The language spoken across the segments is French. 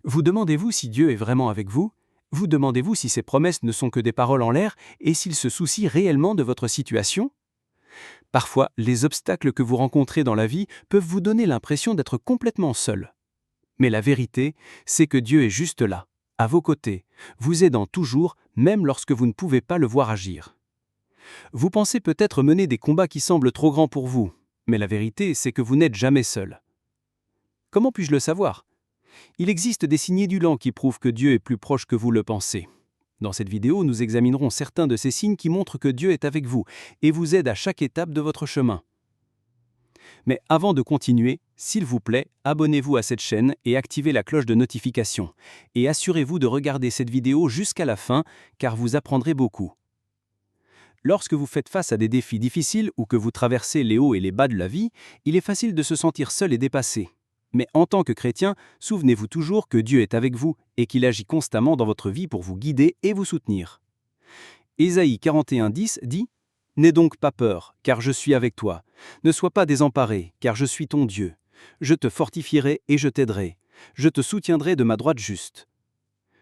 Vous demandez-vous si Dieu est vraiment avec vous? Vous demandez-vous si ses promesses ne sont que des paroles en l'air et s'il se soucie réellement de votre situation? Parfois, les obstacles que vous rencontrez dans la vie peuvent vous donner l'impression d'être complètement seul. Mais la vérité, c'est que Dieu est juste là, à vos côtés, vous aidant toujours, même lorsque vous ne pouvez pas le voir agir. Vous pensez peut-être mener des combats qui semblent trop grands pour vous, mais la vérité, c'est que vous n'êtes jamais seul. Comment puis-je le savoir? Il existe des signes édulants qui prouvent que Dieu est plus proche que vous le pensez. Dans cette vidéo, nous examinerons certains de ces signes qui montrent que Dieu est avec vous et vous aide à chaque étape de votre chemin. Mais avant de continuer, s'il vous plaît, abonnez-vous à cette chaîne et activez la cloche de notification. Et assurez-vous de regarder cette vidéo jusqu'à la fin, car vous apprendrez beaucoup. Lorsque vous faites face à des défis difficiles ou que vous traversez les hauts et les bas de la vie, il est facile de se sentir seul et dépassé. Mais en tant que chrétien, souvenez-vous toujours que Dieu est avec vous et qu'il agit constamment dans votre vie pour vous guider et vous soutenir. Ésaïe 41:10 dit « N'aie donc pas peur, car je suis avec toi. Ne sois pas désemparé, car je suis ton Dieu. Je te fortifierai et je t'aiderai. Je te soutiendrai de ma droite juste. »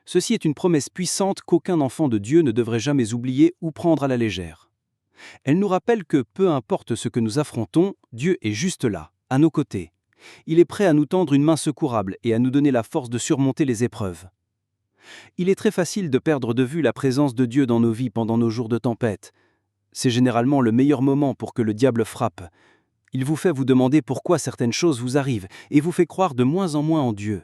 Ceci est une promesse puissante qu'aucun enfant de Dieu ne devrait jamais oublier ou prendre à la légère. Elle nous rappelle que peu importe ce que nous affrontons, Dieu est juste là, à nos côtés. Il est prêt à nous tendre une main secourable et à nous donner la force de surmonter les épreuves. Il est très facile de perdre de vue la présence de Dieu dans nos vies pendant nos jours de tempête. C'est généralement le meilleur moment pour que le diable frappe. Il vous fait vous demander pourquoi certaines choses vous arrivent et vous fait croire de moins en moins en Dieu.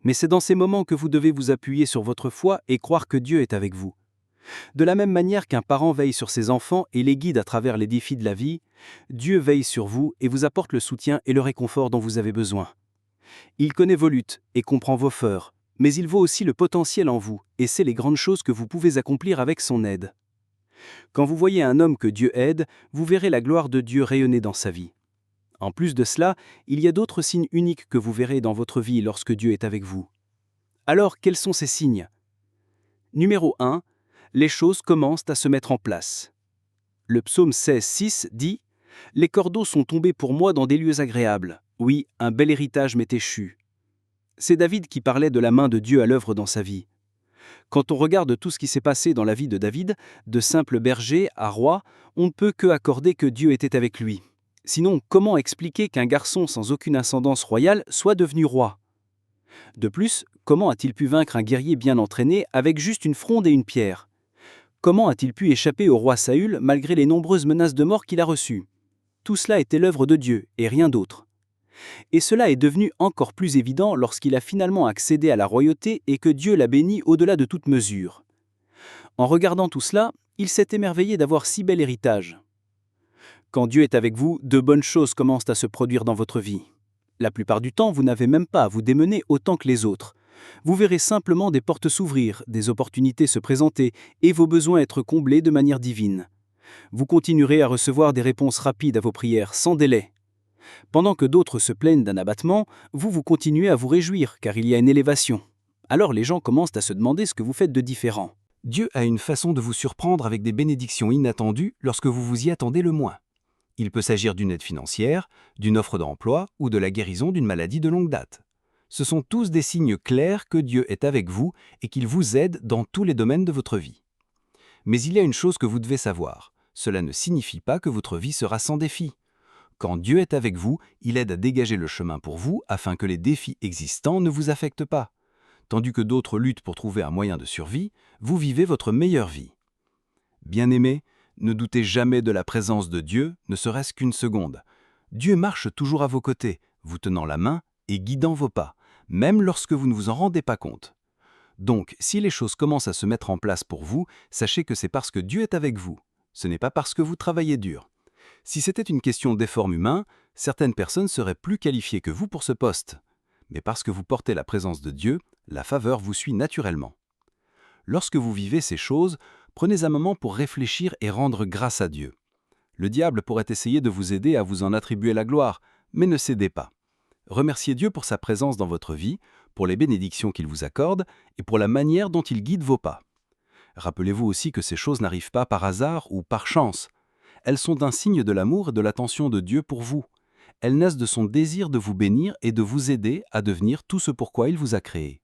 Mais c'est dans ces moments que vous devez vous appuyer sur votre foi et croire que Dieu est avec vous. De la même manière qu'un parent veille sur ses enfants et les guide à travers les défis de la vie, Dieu veille sur vous et vous apporte le soutien et le réconfort dont vous avez besoin. Il connaît vos luttes et comprend vos peurs, mais il voit aussi le potentiel en vous et sait les grandes choses que vous pouvez accomplir avec son aide. Quand vous voyez un homme que Dieu aide, vous verrez la gloire de Dieu rayonner dans sa vie. En plus de cela, il y a d'autres signes uniques que vous verrez dans votre vie lorsque Dieu est avec vous. Alors, quels sont ces signes? Numéro 1. Les choses commencent à se mettre en place. Le psaume 16:6 dit « Les cordeaux sont tombés pour moi dans des lieux agréables. Oui, un bel héritage m'est échu. » C'est David qui parlait de la main de Dieu à l'œuvre dans sa vie. Quand on regarde tout ce qui s'est passé dans la vie de David, de simple berger à roi, on ne peut que accorder que Dieu était avec lui. Sinon, comment expliquer qu'un garçon sans aucune ascendance royale soit devenu roi? De plus, comment a-t-il pu vaincre un guerrier bien entraîné avec juste une fronde et une pierre? Comment a-t-il pu échapper au roi Saül malgré les nombreuses menaces de mort qu'il a reçues? Tout cela était l'œuvre de Dieu et rien d'autre. Et cela est devenu encore plus évident lorsqu'il a finalement accédé à la royauté et que Dieu l'a béni au-delà de toute mesure. En regardant tout cela, il s'est émerveillé d'avoir si bel héritage. Quand Dieu est avec vous, de bonnes choses commencent à se produire dans votre vie. La plupart du temps, vous n'avez même pas à vous démener autant que les autres. Vous verrez simplement des portes s'ouvrir, des opportunités se présenter et vos besoins être comblés de manière divine. Vous continuerez à recevoir des réponses rapides à vos prières, sans délai. Pendant que d'autres se plaignent d'un abattement, vous continuez à vous réjouir car il y a une élévation. Alors les gens commencent à se demander ce que vous faites de différent. Dieu a une façon de vous surprendre avec des bénédictions inattendues lorsque vous vous y attendez le moins. Il peut s'agir d'une aide financière, d'une offre d'emploi ou de la guérison d'une maladie de longue date. Ce sont tous des signes clairs que Dieu est avec vous et qu'il vous aide dans tous les domaines de votre vie. Mais il y a une chose que vous devez savoir. Cela ne signifie pas que votre vie sera sans défis. Quand Dieu est avec vous, il aide à dégager le chemin pour vous afin que les défis existants ne vous affectent pas. Tandis que d'autres luttent pour trouver un moyen de survie, vous vivez votre meilleure vie. Bien-aimés, ne doutez jamais de la présence de Dieu, ne serait-ce qu'une seconde. Dieu marche toujours à vos côtés, vous tenant la main et guidant vos pas, même lorsque vous ne vous en rendez pas compte. Donc, si les choses commencent à se mettre en place pour vous, sachez que c'est parce que Dieu est avec vous. Ce n'est pas parce que vous travaillez dur. Si c'était une question d'effort humain, certaines personnes seraient plus qualifiées que vous pour ce poste. Mais parce que vous portez la présence de Dieu, la faveur vous suit naturellement. Lorsque vous vivez ces choses, prenez un moment pour réfléchir et rendre grâce à Dieu. Le diable pourrait essayer de vous aider à vous en attribuer la gloire, mais ne cédez pas. Remerciez Dieu pour sa présence dans votre vie, pour les bénédictions qu'il vous accorde et pour la manière dont il guide vos pas. Rappelez-vous aussi que ces choses n'arrivent pas par hasard ou par chance. Elles sont un signe de l'amour et de l'attention de Dieu pour vous. Elles naissent de son désir de vous bénir et de vous aider à devenir tout ce pour quoi il vous a créé.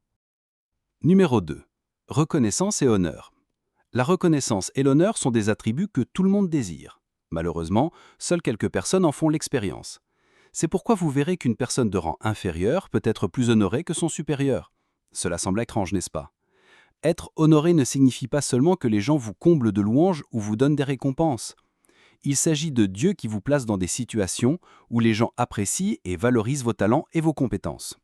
Numéro 2. Reconnaissance et honneur. La reconnaissance et l'honneur sont des attributs que tout le monde désire. Malheureusement, seules quelques personnes en font l'expérience. C'est pourquoi vous verrez qu'une personne de rang inférieur peut être plus honorée que son supérieur. Cela semble étrange, n'est-ce pas? Être honoré ne signifie pas seulement que les gens vous comblent de louanges ou vous donnent des récompenses. Il s'agit de Dieu qui vous place dans des situations où les gens apprécient et valorisent vos talents et vos compétences.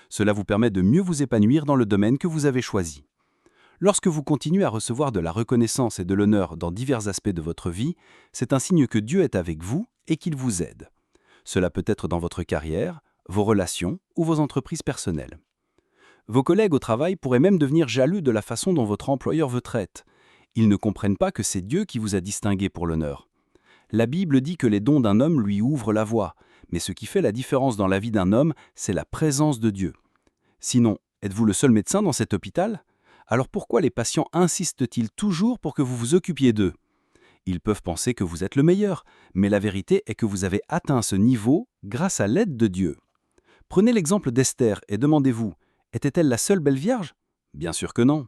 Cela vous permet de mieux vous épanouir dans le domaine que vous avez choisi. Lorsque vous continuez à recevoir de la reconnaissance et de l'honneur dans divers aspects de votre vie, c'est un signe que Dieu est avec vous et qu'il vous aide. Cela peut être dans votre carrière, vos relations ou vos entreprises personnelles. Vos collègues au travail pourraient même devenir jaloux de la façon dont votre employeur vous traite. Ils ne comprennent pas que c'est Dieu qui vous a distingué pour l'honneur. La Bible dit que les dons d'un homme lui ouvrent la voie, mais ce qui fait la différence dans la vie d'un homme, c'est la présence de Dieu. Sinon, êtes-vous le seul médecin dans cet hôpital? Alors pourquoi les patients insistent-ils toujours pour que vous vous occupiez d'eux? Ils peuvent penser que vous êtes le meilleur, mais la vérité est que vous avez atteint ce niveau grâce à l'aide de Dieu. Prenez l'exemple d'Esther et demandez-vous, était-elle la seule belle vierge? Bien sûr que non.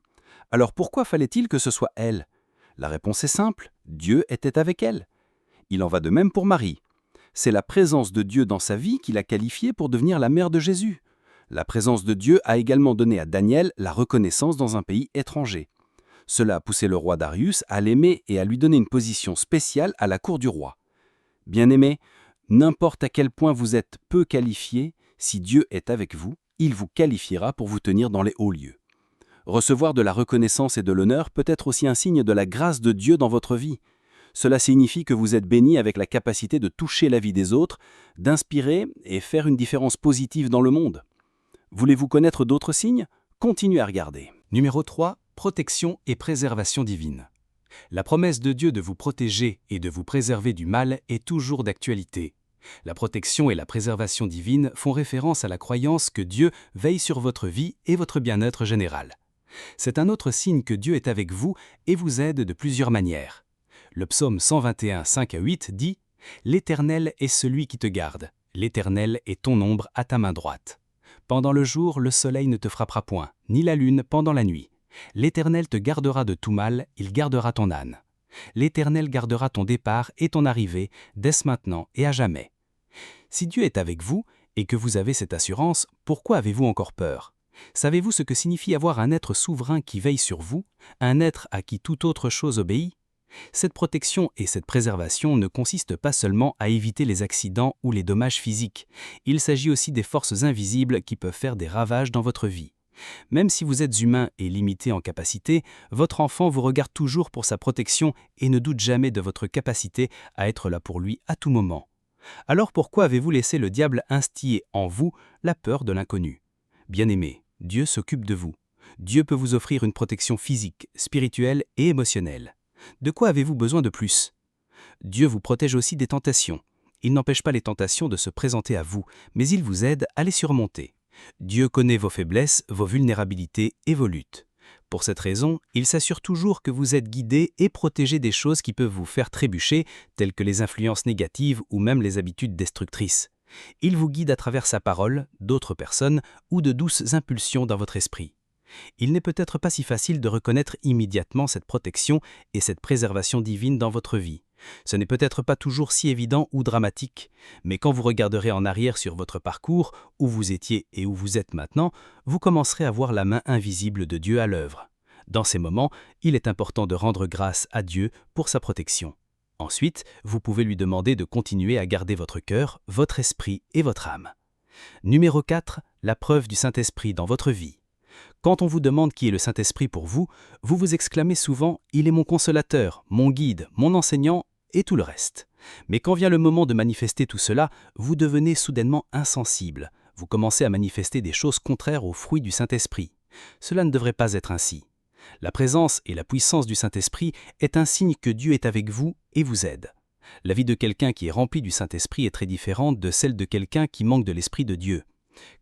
Alors pourquoi fallait-il que ce soit elle? La réponse est simple, Dieu était avec elle. Il en va de même pour Marie. C'est la présence de Dieu dans sa vie qui l'a qualifiée pour devenir la mère de Jésus. La présence de Dieu a également donné à Daniel la reconnaissance dans un pays étranger. Cela a poussé le roi Darius à l'aimer et à lui donner une position spéciale à la cour du roi. Bien-aimés, n'importe à quel point vous êtes peu qualifié, si Dieu est avec vous, il vous qualifiera pour vous tenir dans les hauts lieux. Recevoir de la reconnaissance et de l'honneur peut être aussi un signe de la grâce de Dieu dans votre vie. Cela signifie que vous êtes béni avec la capacité de toucher la vie des autres, d'inspirer et faire une différence positive dans le monde. Voulez-vous connaître d'autres signes? Continuez à regarder. Numéro 3. Protection et préservation divine. La promesse de Dieu de vous protéger et de vous préserver du mal est toujours d'actualité. La protection et la préservation divine font référence à la croyance que Dieu veille sur votre vie et votre bien-être général. C'est un autre signe que Dieu est avec vous et vous aide de plusieurs manières. Le psaume 121, 5-8 dit « L'Éternel est celui qui te garde, l'Éternel est ton ombre à ta main droite. Pendant le jour, le soleil ne te frappera point, ni la lune pendant la nuit. L'Éternel te gardera de tout mal, il gardera ton âne. L'Éternel gardera ton départ et ton arrivée, dès ce maintenant et à jamais. » Si Dieu est avec vous et que vous avez cette assurance, pourquoi avez-vous encore peur? Savez-vous ce que signifie avoir un être souverain qui veille sur vous, un être à qui toute autre chose obéit? Cette protection et cette préservation ne consistent pas seulement à éviter les accidents ou les dommages physiques. Il s'agit aussi des forces invisibles qui peuvent faire des ravages dans votre vie. Même si vous êtes humain et limité en capacité, votre enfant vous regarde toujours pour sa protection et ne doute jamais de votre capacité à être là pour lui à tout moment. Alors pourquoi avez-vous laissé le diable instiller en vous la peur de l'inconnu? Bien-aimé, Dieu s'occupe de vous. Dieu peut vous offrir une protection physique, spirituelle et émotionnelle. De quoi avez-vous besoin de plus? Dieu vous protège aussi des tentations. Il n'empêche pas les tentations de se présenter à vous, mais il vous aide à les surmonter. Dieu connaît vos faiblesses, vos vulnérabilités et vos luttes. Pour cette raison, il s'assure toujours que vous êtes guidé et protégé des choses qui peuvent vous faire trébucher, telles que les influences négatives ou même les habitudes destructrices. Il vous guide à travers sa parole, d'autres personnes ou de douces impulsions dans votre esprit. Il n'est peut-être pas si facile de reconnaître immédiatement cette protection et cette préservation divine dans votre vie. Ce n'est peut-être pas toujours si évident ou dramatique, mais quand vous regarderez en arrière sur votre parcours, où vous étiez et où vous êtes maintenant, vous commencerez à voir la main invisible de Dieu à l'œuvre. Dans ces moments, il est important de rendre grâce à Dieu pour sa protection. Ensuite, vous pouvez lui demander de continuer à garder votre cœur, votre esprit et votre âme. Numéro 4. La preuve du Saint-Esprit dans votre vie. Quand on vous demande qui est le Saint-Esprit pour vous, vous vous exclamez souvent « Il est mon consolateur, mon guide, mon enseignant et tout le reste ». Mais quand vient le moment de manifester tout cela, vous devenez soudainement insensible. Vous commencez à manifester des choses contraires aux fruits du Saint-Esprit. Cela ne devrait pas être ainsi. La présence et la puissance du Saint-Esprit est un signe que Dieu est avec vous et vous aide. La vie de quelqu'un qui est rempli du Saint-Esprit est très différente de celle de quelqu'un qui manque de l'Esprit de Dieu.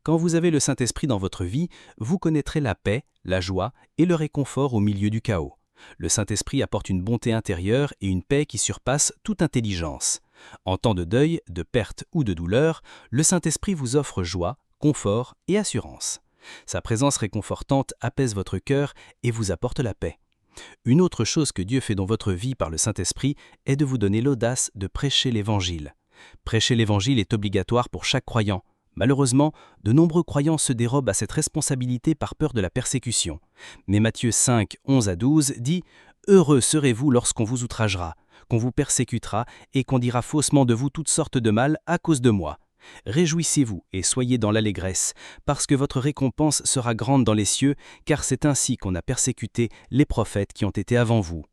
Quand vous avez le Saint-Esprit dans votre vie, vous connaîtrez la paix, la joie et le réconfort au milieu du chaos. Le Saint-Esprit apporte une bonté intérieure et une paix qui surpasse toute intelligence. En temps de deuil, de perte ou de douleur, le Saint-Esprit vous offre joie, confort et assurance. Sa présence réconfortante apaise votre cœur et vous apporte la paix. Une autre chose que Dieu fait dans votre vie par le Saint-Esprit est de vous donner l'audace de prêcher l'Évangile. Prêcher l'Évangile est obligatoire pour chaque croyant. Malheureusement, de nombreux croyants se dérobent à cette responsabilité par peur de la persécution. Mais Matthieu 5, 11 à 12 dit « Heureux serez-vous lorsqu'on vous outragera, qu'on vous persécutera et qu'on dira faussement de vous toutes sortes de mal à cause de moi. Réjouissez-vous et soyez dans l'allégresse, parce que votre récompense sera grande dans les cieux, car c'est ainsi qu'on a persécuté les prophètes qui ont été avant vous. »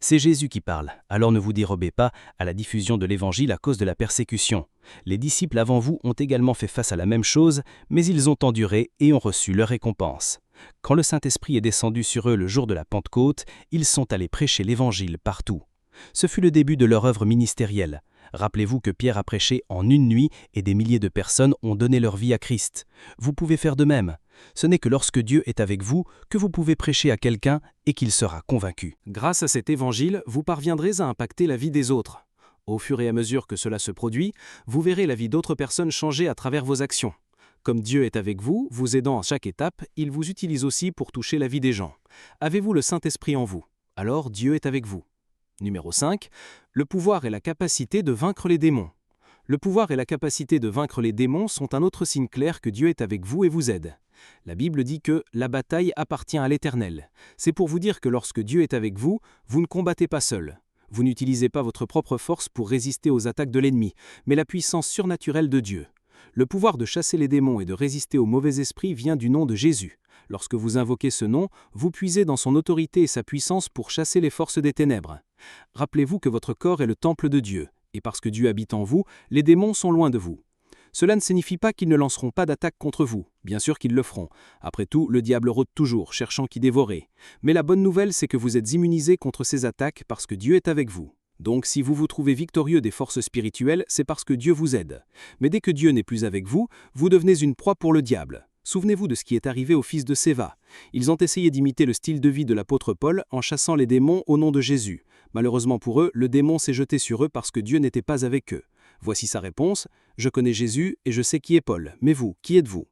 C'est Jésus qui parle, alors ne vous dérobez pas à la diffusion de l'Évangile à cause de la persécution. Les disciples avant vous ont également fait face à la même chose, mais ils ont enduré et ont reçu leur récompense. Quand le Saint-Esprit est descendu sur eux le jour de la Pentecôte, ils sont allés prêcher l'Évangile partout. Ce fut le début de leur œuvre ministérielle. Rappelez-vous que Pierre a prêché en une nuit et des milliers de personnes ont donné leur vie à Christ. Vous pouvez faire de même. Ce n'est que lorsque Dieu est avec vous que vous pouvez prêcher à quelqu'un et qu'il sera convaincu. Grâce à cet évangile, vous parviendrez à impacter la vie des autres. Au fur et à mesure que cela se produit, vous verrez la vie d'autres personnes changer à travers vos actions. Comme Dieu est avec vous, vous aidant à chaque étape, il vous utilise aussi pour toucher la vie des gens. Avez-vous le Saint-Esprit en vous? Alors Dieu est avec vous. Numéro 5. Le pouvoir et la capacité de vaincre les démons. Le pouvoir et la capacité de vaincre les démons sont un autre signe clair que Dieu est avec vous et vous aide. La Bible dit que la bataille appartient à l'Éternel. C'est pour vous dire que lorsque Dieu est avec vous, vous ne combattez pas seul. Vous n'utilisez pas votre propre force pour résister aux attaques de l'ennemi, mais la puissance surnaturelle de Dieu. Le pouvoir de chasser les démons et de résister aux mauvais esprits vient du nom de Jésus. Lorsque vous invoquez ce nom, vous puisez dans son autorité et sa puissance pour chasser les forces des ténèbres. Rappelez-vous que votre corps est le temple de Dieu, et parce que Dieu habite en vous, les démons sont loin de vous. Cela ne signifie pas qu'ils ne lanceront pas d'attaque contre vous. Bien sûr qu'ils le feront. Après tout, le diable rôde toujours, cherchant qui dévorer. Mais la bonne nouvelle, c'est que vous êtes immunisés contre ces attaques parce que Dieu est avec vous. Donc si vous vous trouvez victorieux des forces spirituelles, c'est parce que Dieu vous aide. Mais dès que Dieu n'est plus avec vous, vous devenez une proie pour le diable. Souvenez-vous de ce qui est arrivé aux fils de Séva. Ils ont essayé d'imiter le style de vie de l'apôtre Paul en chassant les démons au nom de Jésus. Malheureusement pour eux, le démon s'est jeté sur eux parce que Dieu n'était pas avec eux. Voici sa réponse: « Je connais Jésus et je sais qui est Paul, mais vous, qui êtes-vous »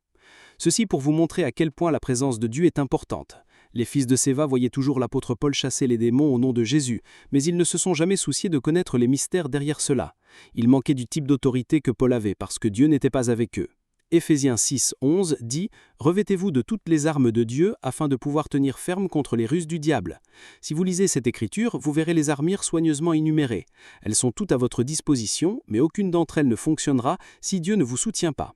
Ceci pour vous montrer à quel point la présence de Dieu est importante. Les fils de Séva voyaient toujours l'apôtre Paul chasser les démons au nom de Jésus, mais ils ne se sont jamais souciés de connaître les mystères derrière cela. Ils manquaient du type d'autorité que Paul avait parce que Dieu n'était pas avec eux. Éphésiens 6, 11 dit « Revêtez-vous de toutes les armes de Dieu afin de pouvoir tenir ferme contre les ruses du diable. » Si vous lisez cette écriture, vous verrez les armures soigneusement énumérées. Elles sont toutes à votre disposition, mais aucune d'entre elles ne fonctionnera si Dieu ne vous soutient pas.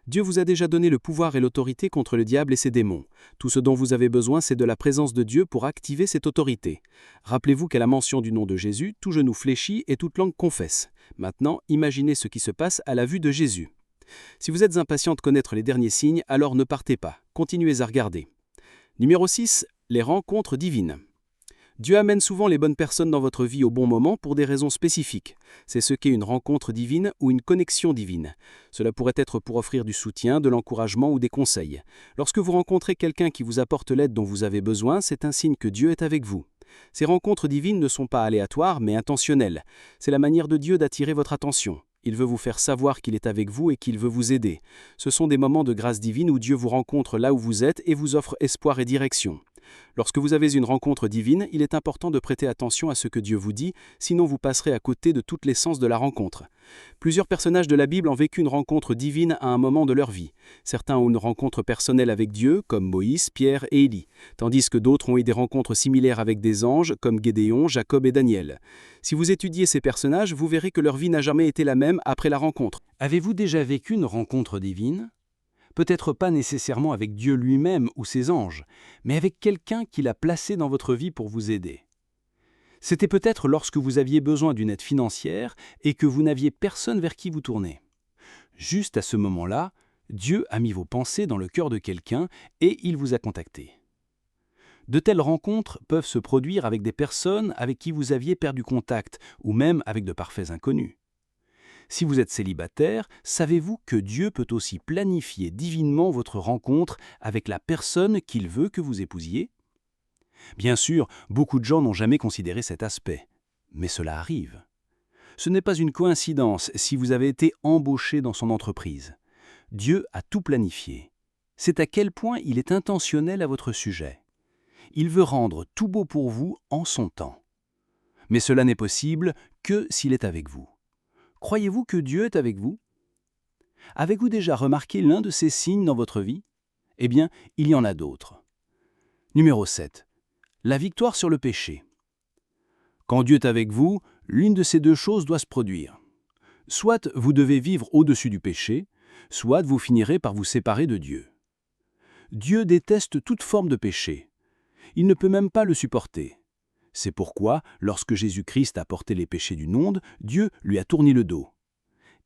Dieu vous a déjà donné le pouvoir et l'autorité contre le diable et ses démons. Tout ce dont vous avez besoin, c'est de la présence de Dieu pour activer cette autorité. Rappelez-vous qu'à la mention du nom de Jésus, tout genou fléchit et toute langue confesse. Maintenant, imaginez ce qui se passe à la vue de Jésus. Si vous êtes impatient de connaître les derniers signes, alors ne partez pas, continuez à regarder. Numéro 6. Les rencontres divines. Dieu amène souvent les bonnes personnes dans votre vie au bon moment pour des raisons spécifiques. C'est ce qu'est une rencontre divine ou une connexion divine. Cela pourrait être pour offrir du soutien, de l'encouragement ou des conseils. Lorsque vous rencontrez quelqu'un qui vous apporte l'aide dont vous avez besoin, c'est un signe que Dieu est avec vous. Ces rencontres divines ne sont pas aléatoires, mais intentionnelles. C'est la manière de Dieu d'attirer votre attention. Il veut vous faire savoir qu'il est avec vous et qu'il veut vous aider. Ce sont des moments de grâce divine où Dieu vous rencontre là où vous êtes et vous offre espoir et direction. Lorsque vous avez une rencontre divine, il est important de prêter attention à ce que Dieu vous dit, sinon vous passerez à côté de toute l'essence de la rencontre. Plusieurs personnages de la Bible ont vécu une rencontre divine à un moment de leur vie. Certains ont une rencontre personnelle avec Dieu, comme Moïse, Pierre et Élie, tandis que d'autres ont eu des rencontres similaires avec des anges, comme Gédéon, Jacob et Daniel. Si vous étudiez ces personnages, vous verrez que leur vie n'a jamais été la même après la rencontre. Avez-vous déjà vécu une rencontre divine ? Peut-être pas nécessairement avec Dieu lui-même ou ses anges, mais avec quelqu'un qu'il a placé dans votre vie pour vous aider. C'était peut-être lorsque vous aviez besoin d'une aide financière et que vous n'aviez personne vers qui vous tourner. Juste à ce moment-là, Dieu a mis vos pensées dans le cœur de quelqu'un et il vous a contacté. De telles rencontres peuvent se produire avec des personnes avec qui vous aviez perdu contact ou même avec de parfaits inconnus. Si vous êtes célibataire, savez-vous que Dieu peut aussi planifier divinement votre rencontre avec la personne qu'il veut que vous épousiez ? Bien sûr, beaucoup de gens n'ont jamais considéré cet aspect, mais cela arrive. Ce n'est pas une coïncidence si vous avez été embauché dans son entreprise. Dieu a tout planifié. C'est à quel point il est intentionnel à votre sujet. Il veut rendre tout beau pour vous en son temps. Mais cela n'est possible que s'il est avec vous. Croyez-vous que Dieu est avec vous? Avez-vous déjà remarqué l'un de ces signes dans votre vie? Eh bien, il y en a d'autres. Numéro 7. La victoire sur le péché. Quand Dieu est avec vous, l'une de ces deux choses doit se produire. Soit vous devez vivre au-dessus du péché, soit vous finirez par vous séparer de Dieu. Dieu déteste toute forme de péché. Il ne peut même pas le supporter. C'est pourquoi, lorsque Jésus-Christ a porté les péchés du monde, Dieu lui a tourné le dos.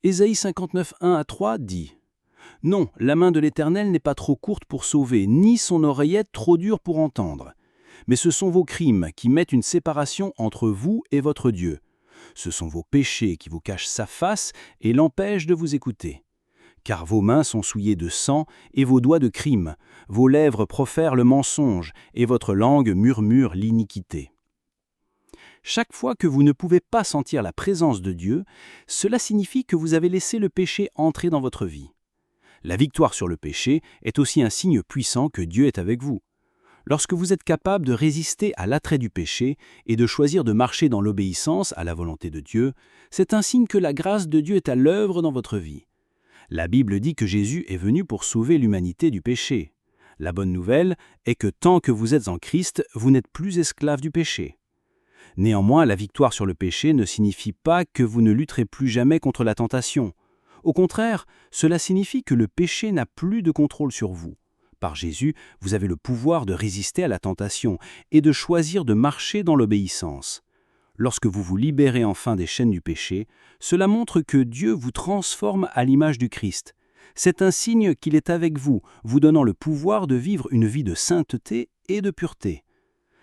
Ésaïe 59, 1-3 dit « Non, la main de l'Éternel n'est pas trop courte pour sauver, ni son oreillette trop dure pour entendre. Mais ce sont vos crimes qui mettent une séparation entre vous et votre Dieu. Ce sont vos péchés qui vous cachent sa face et l'empêchent de vous écouter. Car vos mains sont souillées de sang et vos doigts de crime, vos lèvres profèrent le mensonge et votre langue murmure l'iniquité. » Chaque fois que vous ne pouvez pas sentir la présence de Dieu, cela signifie que vous avez laissé le péché entrer dans votre vie. La victoire sur le péché est aussi un signe puissant que Dieu est avec vous. Lorsque vous êtes capable de résister à l'attrait du péché et de choisir de marcher dans l'obéissance à la volonté de Dieu, c'est un signe que la grâce de Dieu est à l'œuvre dans votre vie. La Bible dit que Jésus est venu pour sauver l'humanité du péché. La bonne nouvelle est que tant que vous êtes en Christ, vous n'êtes plus esclave du péché. Néanmoins, la victoire sur le péché ne signifie pas que vous ne lutterez plus jamais contre la tentation. Au contraire, cela signifie que le péché n'a plus de contrôle sur vous. Par Jésus, vous avez le pouvoir de résister à la tentation et de choisir de marcher dans l'obéissance. Lorsque vous vous libérez enfin des chaînes du péché, cela montre que Dieu vous transforme à l'image du Christ. C'est un signe qu'il est avec vous, vous donnant le pouvoir de vivre une vie de sainteté et de pureté.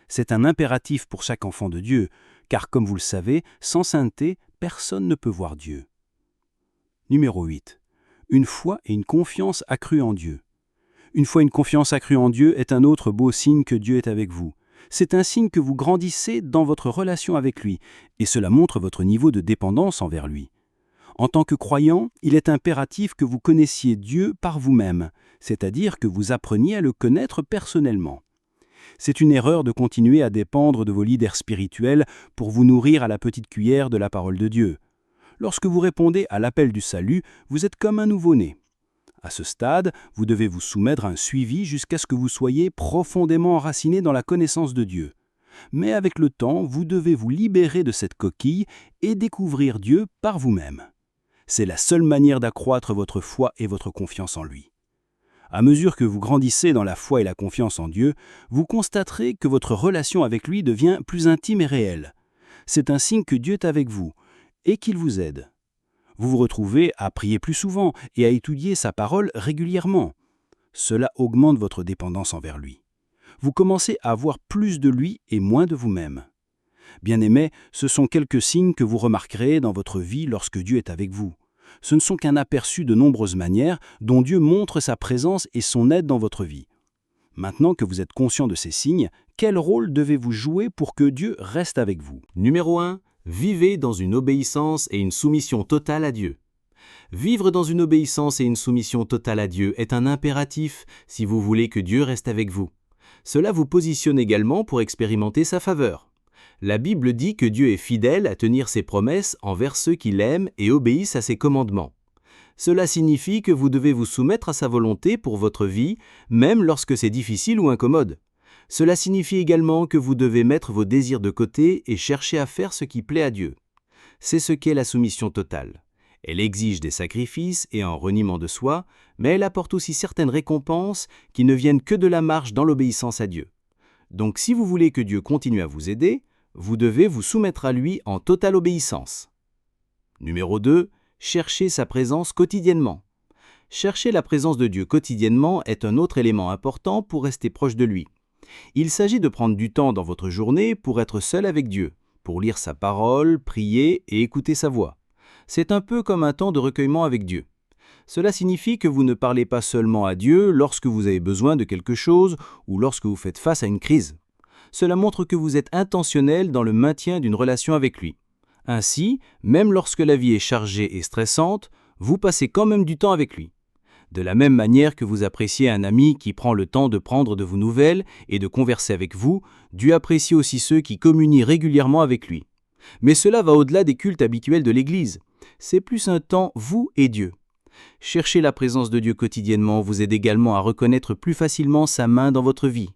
C'est un impératif pour chaque enfant de Dieu, car comme vous le savez, sans sainteté, personne ne peut voir Dieu. Numéro 8. Une foi et une confiance accrue en Dieu. Une foi et une confiance accrue en Dieu est un autre beau signe que Dieu est avec vous. C'est un signe que vous grandissez dans votre relation avec lui, et cela montre votre niveau de dépendance envers lui. En tant que croyant, il est impératif que vous connaissiez Dieu par vous-même, c'est-à-dire que vous appreniez à le connaître personnellement. C'est une erreur de continuer à dépendre de vos leaders spirituels pour vous nourrir à la petite cuillère de la parole de Dieu. Lorsque vous répondez à l'appel du salut, vous êtes comme un nouveau-né. À ce stade, vous devez vous soumettre à un suivi jusqu'à ce que vous soyez profondément enraciné dans la connaissance de Dieu. Mais avec le temps, vous devez vous libérer de cette coquille et découvrir Dieu par vous-même. C'est la seule manière d'accroître votre foi et votre confiance en lui. À mesure que vous grandissez dans la foi et la confiance en Dieu, vous constaterez que votre relation avec lui devient plus intime et réelle. C'est un signe que Dieu est avec vous et qu'il vous aide. Vous vous retrouvez à prier plus souvent et à étudier sa parole régulièrement. Cela augmente votre dépendance envers lui. Vous commencez à avoir plus de lui et moins de vous-même. Bien-aimés, ce sont quelques signes que vous remarquerez dans votre vie lorsque Dieu est avec vous. Ce ne sont qu'un aperçu de nombreuses manières dont Dieu montre sa présence et son aide dans votre vie. Maintenant que vous êtes conscient de ces signes, quel rôle devez-vous jouer pour que Dieu reste avec vous? Numéro 1. Vivez dans une obéissance et une soumission totale à Dieu. Vivre dans une obéissance et une soumission totale à Dieu est un impératif si vous voulez que Dieu reste avec vous. Cela vous positionne également pour expérimenter sa faveur. La Bible dit que Dieu est fidèle à tenir ses promesses envers ceux qui l'aiment et obéissent à ses commandements. Cela signifie que vous devez vous soumettre à sa volonté pour votre vie, même lorsque c'est difficile ou incommode. Cela signifie également que vous devez mettre vos désirs de côté et chercher à faire ce qui plaît à Dieu. C'est ce qu'est la soumission totale. Elle exige des sacrifices et un reniement de soi, mais elle apporte aussi certaines récompenses qui ne viennent que de la marche dans l'obéissance à Dieu. Donc si vous voulez que Dieu continue à vous aider, vous devez vous soumettre à lui en totale obéissance. Numéro 2. Cherchez sa présence quotidiennement. Chercher la présence de Dieu quotidiennement est un autre élément important pour rester proche de lui. Il s'agit de prendre du temps dans votre journée pour être seul avec Dieu, pour lire sa parole, prier et écouter sa voix. C'est un peu comme un temps de recueillement avec Dieu. Cela signifie que vous ne parlez pas seulement à Dieu lorsque vous avez besoin de quelque chose ou lorsque vous faites face à une crise. Cela montre que vous êtes intentionnel dans le maintien d'une relation avec lui. Ainsi, même lorsque la vie est chargée et stressante, vous passez quand même du temps avec lui. De la même manière que vous appréciez un ami qui prend le temps de prendre de vos nouvelles et de converser avec vous, Dieu apprécie aussi ceux qui communient régulièrement avec lui. Mais cela va au-delà des cultes habituels de l'Église. C'est plus un temps vous et Dieu. Chercher la présence de Dieu quotidiennement vous aide également à reconnaître plus facilement sa main dans votre vie.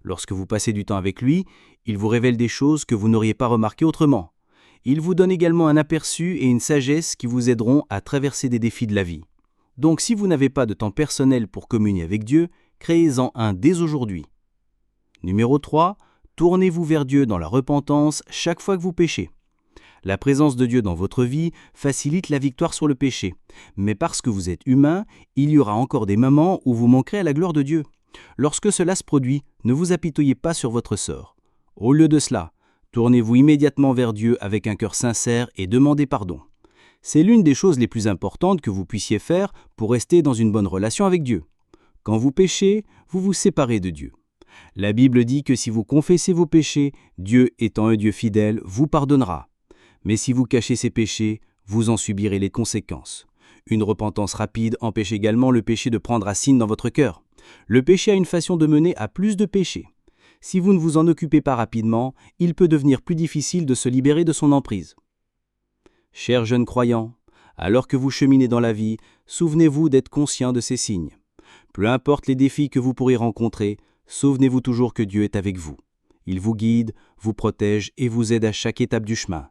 Lorsque vous passez du temps avec lui, il vous révèle des choses que vous n'auriez pas remarquées autrement. Il vous donne également un aperçu et une sagesse qui vous aideront à traverser des défis de la vie. Donc si vous n'avez pas de temps personnel pour communier avec Dieu, créez-en un dès aujourd'hui. Numéro 3. Tournez-vous vers Dieu dans la repentance chaque fois que vous péchez. La présence de Dieu dans votre vie facilite la victoire sur le péché. Mais parce que vous êtes humain, il y aura encore des moments où vous manquerez à la gloire de Dieu. Lorsque cela se produit, ne vous apitoyez pas sur votre sort. Au lieu de cela, tournez-vous immédiatement vers Dieu avec un cœur sincère et demandez pardon. C'est l'une des choses les plus importantes que vous puissiez faire pour rester dans une bonne relation avec Dieu. Quand vous péchez, vous vous séparez de Dieu. La Bible dit que si vous confessez vos péchés, Dieu, étant un Dieu fidèle, vous pardonnera. Mais si vous cachez ces péchés, vous en subirez les conséquences. Une repentance rapide empêche également le péché de prendre racine dans votre cœur. Le péché a une façon de mener à plus de péchés. Si vous ne vous en occupez pas rapidement, il peut devenir plus difficile de se libérer de son emprise. Chers jeunes croyants, alors que vous cheminez dans la vie, souvenez-vous d'être conscient de ces signes. Peu importe les défis que vous pourrez rencontrer, souvenez-vous toujours que Dieu est avec vous. Il vous guide, vous protège et vous aide à chaque étape du chemin.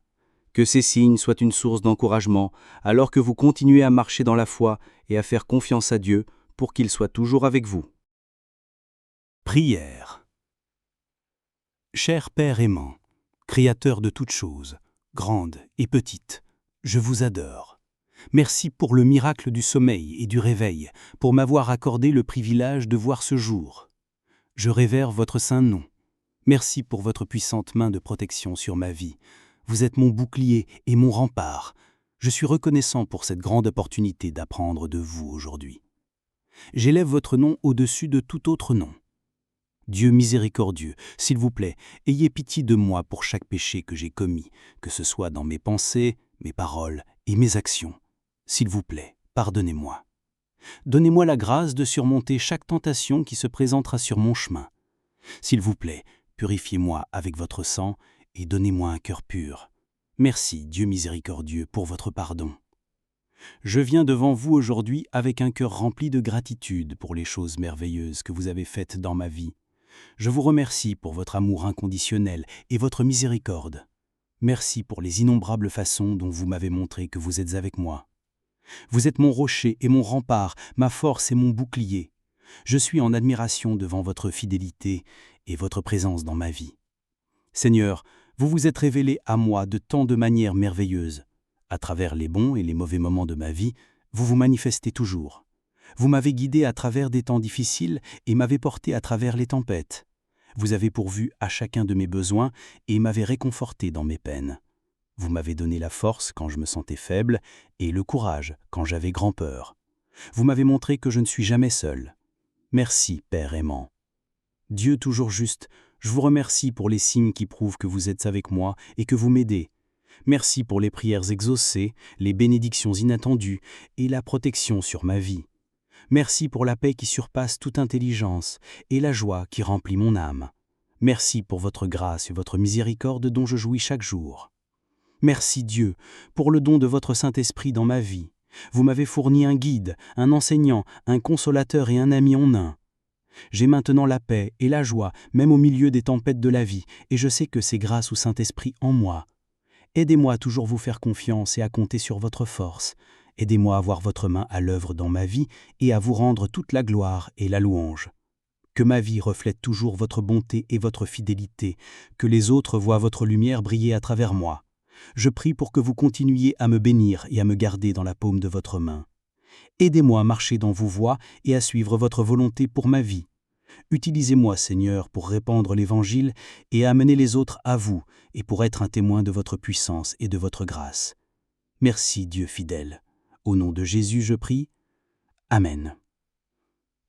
Que ces signes soient une source d'encouragement alors que vous continuez à marcher dans la foi et à faire confiance à Dieu pour qu'il soit toujours avec vous. Prière. Cher Père aimant, Créateur de toutes choses, grandes et petites, je vous adore. Merci pour le miracle du sommeil et du réveil, pour m'avoir accordé le privilège de voir ce jour. Je révère votre saint nom. Merci pour votre puissante main de protection sur ma vie. Vous êtes mon bouclier et mon rempart. Je suis reconnaissant pour cette grande opportunité d'apprendre de vous aujourd'hui. J'élève votre nom au-dessus de tout autre nom. Dieu miséricordieux, s'il vous plaît, ayez pitié de moi pour chaque péché que j'ai commis, que ce soit dans mes pensées, mes paroles et mes actions. S'il vous plaît, pardonnez-moi. Donnez-moi la grâce de surmonter chaque tentation qui se présentera sur mon chemin. S'il vous plaît, purifiez-moi avec votre sang et donnez-moi un cœur pur. Merci, Dieu miséricordieux, pour votre pardon. Je viens devant vous aujourd'hui avec un cœur rempli de gratitude pour les choses merveilleuses que vous avez faites dans ma vie. Je vous remercie pour votre amour inconditionnel et votre miséricorde. Merci pour les innombrables façons dont vous m'avez montré que vous êtes avec moi. Vous êtes mon rocher et mon rempart, ma force et mon bouclier. Je suis en admiration devant votre fidélité et votre présence dans ma vie. Seigneur, vous vous êtes révélé à moi de tant de manières merveilleuses. À travers les bons et les mauvais moments de ma vie, vous vous manifestez toujours. Vous m'avez guidé à travers des temps difficiles et m'avez porté à travers les tempêtes. Vous avez pourvu à chacun de mes besoins et m'avez réconforté dans mes peines. Vous m'avez donné la force quand je me sentais faible et le courage quand j'avais grand peur. Vous m'avez montré que je ne suis jamais seul. Merci, Père aimant. Dieu toujours juste, je vous remercie pour les signes qui prouvent que vous êtes avec moi et que vous m'aidez. Merci pour les prières exaucées, les bénédictions inattendues et la protection sur ma vie. Merci pour la paix qui surpasse toute intelligence et la joie qui remplit mon âme. Merci pour votre grâce et votre miséricorde dont je jouis chaque jour. Merci Dieu pour le don de votre Saint-Esprit dans ma vie. Vous m'avez fourni un guide, un enseignant, un consolateur et un ami en un. J'ai maintenant la paix et la joie, même au milieu des tempêtes de la vie, et je sais que c'est grâce au Saint-Esprit en moi. Aidez-moi à toujours vous faire confiance et à compter sur votre force. Aidez-moi à voir votre main à l'œuvre dans ma vie et à vous rendre toute la gloire et la louange. Que ma vie reflète toujours votre bonté et votre fidélité, que les autres voient votre lumière briller à travers moi. Je prie pour que vous continuiez à me bénir et à me garder dans la paume de votre main. Aidez-moi à marcher dans vos voies et à suivre votre volonté pour ma vie. Utilisez-moi, Seigneur, pour répandre l'Évangile et à amener les autres à vous et pour être un témoin de votre puissance et de votre grâce. Merci, Dieu fidèle. Au nom de Jésus, je prie. Amen.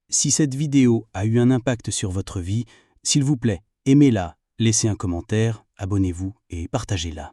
Si cette vidéo a eu un impact sur votre vie, s'il vous plaît, aimez-la, laissez un commentaire, abonnez-vous et partagez-la.